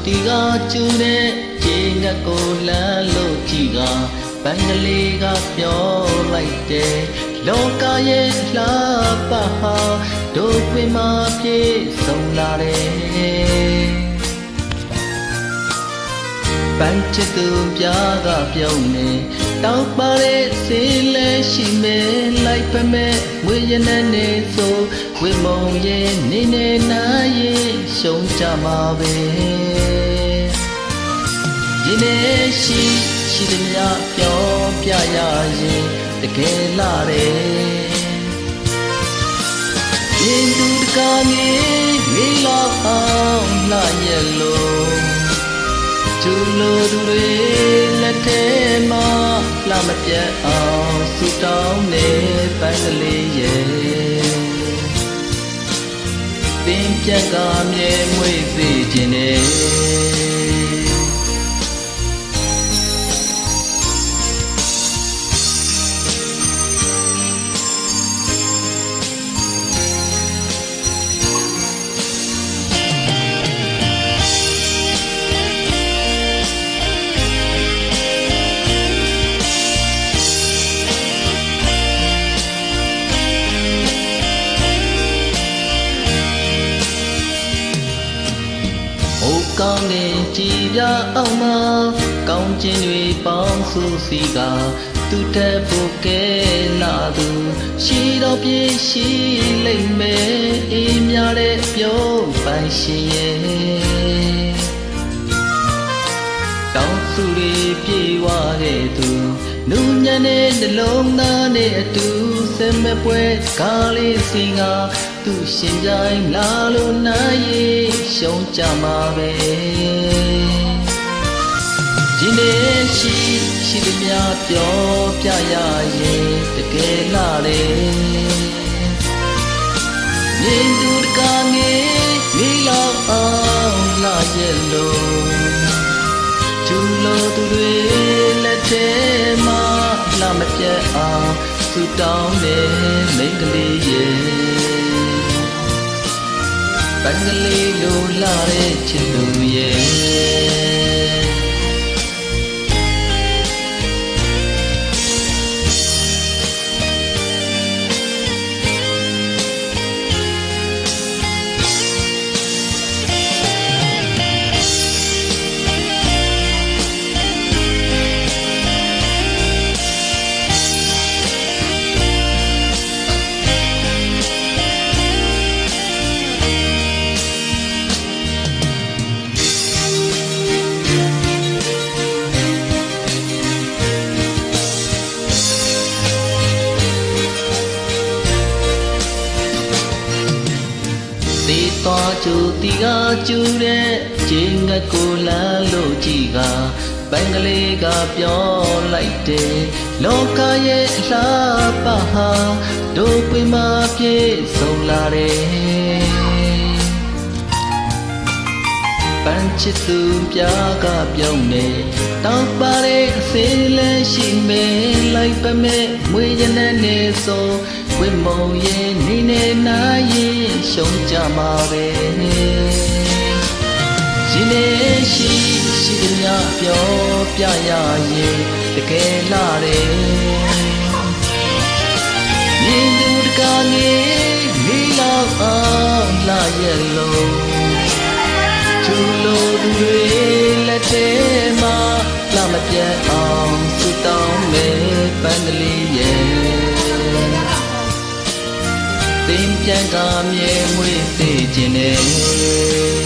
tiga cune jenga kola lo jiga bangali ga pyo lai de loka ye la pa ha do kwe ma pye song la de ban chit tu pya ga pyo ne tao pa de se le shi me lai pa me mwe yen ne so we mong ye ni ne na ye shong cha ma be yin ne shi de nya pyo pya ya yeတကယ်လာတယ်ရင်သူတကားနေလောက်အောင်လာရဲ့လို့ကျူလို့သူတွေလက်ထဲမှာလာမပြတ်အောင်ဆူတောင်းနေပန်းကလေးရဲ့ပင်ပြက်ကမြဲမွေးစေခြင်းနဲ့ကောင်းနေကြည်ပြအောင်မကောင်းခြင်းတွေပေါင်းစုစည်းကသူတက်ဖို့ကဲလာသူရှိတော့ပြည့်ရှိလိမ့်မယ်အေးများတဲ့ပြုံးပိုင်ရှင်ရဲ့တောင်းစုတွေပြေဝတဲ့သူနူးညံ့တဲ့နှလုံးသားနဲ့အတူစင်မပွဲကားလေးစီကသူရှင်ကြိုင်လာလို့နိုင်ရဲ့ရှုံးကြမှာပဲဒီနေ့ရှိသည်များပြောပြရရင်တကယ်လာတယ်မြင်သူတကားငယ်လောက်အောင်လာရဲ့လို့ကျူလို့သူတွေလက်ထဲမှာလာမပြတ်အောင်သူတောင်းတယ်မိန်းကလေးရဲ့ပန်းကလေးလိုလာတဲ့ချစ်သူရဲ့သွားကျူတီကကျူတဲ့ဂျင်းငတ်ကိုလမ်းလို့ကြည်ကပန်းကလေးကပြောလိုက်တယ်လောကရဲ့အလားပါဟာတို့ပွင့်မပြေဆုံးလာတယ်ပန်းချစ်သူပြားကပြောင်းနေတောက်ပါတဲ့အစင်းလည်းရှိမေလိုက်ပမဲ့မွေရတဲ့နေဆိုဝိမုံရဲ့နေနေနာရဲ့ရှုံးကြမှာပဲဒီနေ့ရှိသည်များပြောပြရရင်တကယ်လာတယ်မြင်သူတကားငယ်လောက်အောင်လာရဲ့လို့ကျူလို့သူတွေလက်ထဲမှာလာမပြတ်အောင်ဆူတောင်းမယ်ပန်းကလေးရဲ့ပင်ပြန်ကမြဲမွေးစေခြင်းနဲ့